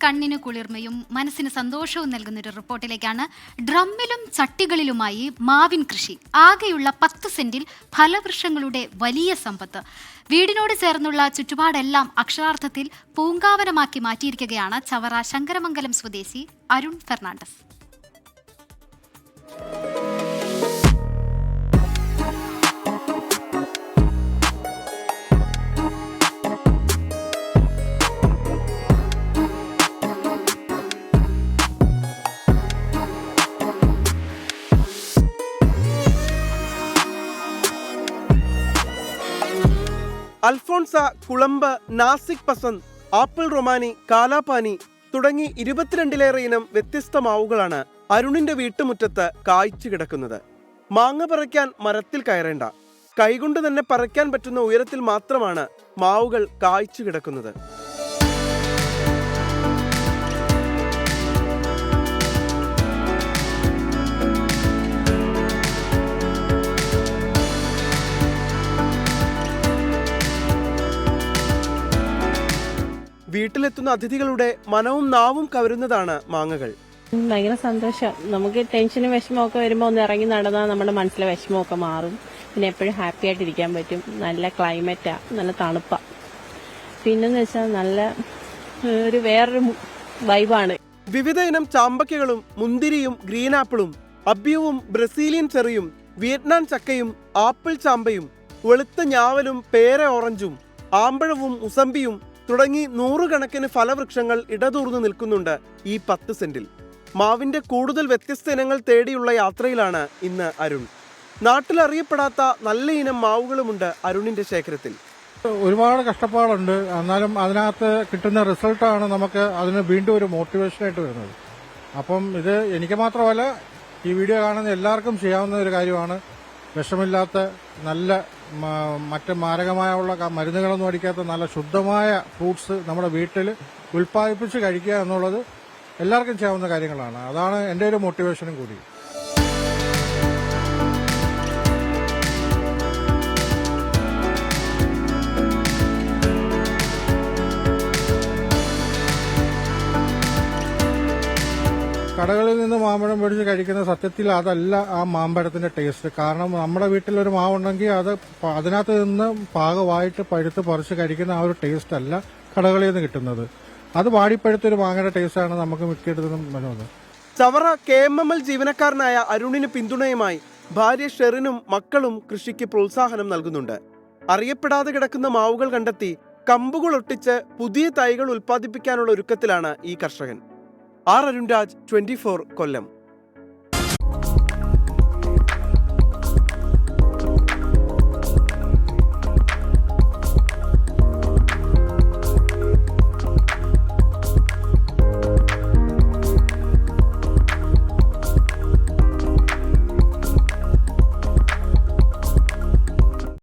കണ്ണിന് കുളിർമയും മനസ്സിന് സന്തോഷവും നൽകുന്നൊരു റിപ്പോർട്ടിലേക്കാണ്. ഡ്രമ്മിലും ചട്ടികളിലുമായി മാവിൻ കൃഷി. ആകെയുള്ള 10 സെന്റിൽ ഫലവൃക്ഷങ്ങളുടെ വലിയ സമ്പത്ത്. വീടിനോട് ചേർന്നുള്ള ചുറ്റുപാടെല്ലാം അക്ഷരാർത്ഥത്തിൽ പൂങ്കാവനമാക്കി മാറ്റിയിരിക്കുകയാണ് ചവറ ശങ്കരമംഗലം സ്വദേശി അരുൺ ഫെർണാണ്ടസ്. അൽഫോൺസ, കുളമ്പ്, നാസിക് പസന്ത്, ആപ്പിൾ റൊമാനി, കാലാപാനി തുടങ്ങി 22ലേറെ ഇനം വ്യത്യസ്ത മാവുകളാണ് അരുണിന്റെ വീട്ടുമുറ്റത്ത് കായ്ച്ചു കിടക്കുന്നത്. മാങ്ങ പറിക്കാൻ മരത്തിൽ കയറേണ്ട, കൈകൊണ്ട് തന്നെ പറിക്കാൻ പറ്റുന്ന ഉയരത്തിൽ മാത്രമാണ് മാവുകൾ കായ്ച്ചു കിടക്കുന്നത്. വീട്ടിലെത്തുന്ന അതിഥികളുടെ മനവും നാവും കവരുന്നതാണ് മാങ്ങകൾ. ഭയങ്കര സന്തോഷം. നമുക്ക് ടെൻഷനും വിഷമമൊക്കെ വരുമ്പോൾ ഒന്ന് ഇറങ്ങി നടന്നാൽ നമ്മുടെ മനസ്സിലെ വിഷമമൊക്കെ മാറും. പിന്നെ എപ്പോഴും ഹാപ്പി ആയിട്ടിരിക്കാൻ പറ്റും. നല്ല ക്ലൈമറ്റാ, നല്ല തണുപ്പാ. പിന്നെന്ന് വെച്ചാൽ നല്ല വേറൊരു വൈബാണ്. വിവിധ ഇനം ചാമ്പക്കകളും മുന്തിരിയും ഗ്രീൻ ആപ്പിളും അബ്യുവും ബ്രസീലിയൻ ചെറിയും വിയറ്റ്നാം ചക്കയും ആപ്പിൾ ചാമ്പയും വെളുത്ത ഞാവലും പേര ഓറഞ്ചും ആമ്പഴവും മുസമ്പിയും തുടങ്ങി 100 കണക്കിന് ഫലവൃക്ഷങ്ങൾ ഇടതൂർന്നു നിൽക്കുന്നുണ്ട് ഈ 10 സെന്റിൽ. മാവിന്റെ കൂടുതൽ വ്യത്യസ്ത ഇനങ്ങൾ തേടിയുള്ള യാത്രയിലാണ് ഇന്ന് അരുൺ. നാട്ടിലറിയപ്പെടാത്ത നല്ല ഇനം മാവുകളുമുണ്ട് അരുണിന്റെ ശേഖരത്തിൽ. ഒരുപാട് കഷ്ടപ്പാടുണ്ട്, എന്നാലും അതിനകത്ത് കിട്ടുന്ന റിസൾട്ടാണ് നമുക്ക് അതിന് വീണ്ടും ഒരു മോട്ടിവേഷനായിട്ട് വരുന്നത്. അപ്പം ഇത് എനിക്ക് മാത്രമല്ല, ഈ വീഡിയോ കാണുന്ന എല്ലാവർക്കും ചെയ്യാവുന്ന ഒരു കാര്യമാണ്. വിഷമില്ലാത്ത നല്ല മറ്റ് മാരകമായുള്ള മരുന്നുകളൊന്നും അടിക്കാത്ത നല്ല ശുദ്ധമായ ഫ്രൂട്ട്സ് നമ്മുടെ വീട്ടിൽ ഉൽപ്പാദിപ്പിച്ച് കഴിക്കുക എന്നുള്ളത് എല്ലാവർക്കും ചെയ്യാവുന്ന കാര്യങ്ങളാണ്. അതാണ് എൻ്റെ ഒരു മോട്ടിവേഷനും കൂടി. കടകളിൽ നിന്ന് മാമ്പഴം മേടിച്ച് കഴിക്കുന്ന സത്യത്തിൽ അതല്ല ആ മാമ്പഴത്തിന്റെ ടേസ്റ്റ്. കാരണം നമ്മുടെ വീട്ടിലൊരു മാവുണ്ടെങ്കിൽ അതിനകത്ത് നിന്ന് പാകമായിട്ട് പഴുത്ത് പറിച്ച് കഴിക്കുന്ന ആ ഒരു ടേസ്റ്റ് അല്ല കടകളിൽ നിന്ന് കിട്ടുന്നത്. അത് വാടിപ്പഴുത്തൊരു മാങ്ങയുടെ ടേസ്റ്റാണ് നമുക്ക് മിക്കയിടത്തും വരുന്നത്. ചവറ KMML ജീവനക്കാരനായ അരുണിന് പിന്തുണയുമായി ഭാര്യ ഷെറിനും മക്കളും കൃഷിക്ക് പ്രോത്സാഹനം നൽകുന്നുണ്ട്. അറിയപ്പെടാതെ കിടക്കുന്ന മാവുകൾ കണ്ടെത്തി കമ്പുകൾ ഒട്ടിച്ച് പുതിയ തൈകൾ ഉൽപ്പാദിപ്പിക്കാനുള്ള ഒരുക്കത്തിലാണ് ഈ കർഷകൻ. അരുൺ രാജ്, 24 കൊല്ലം.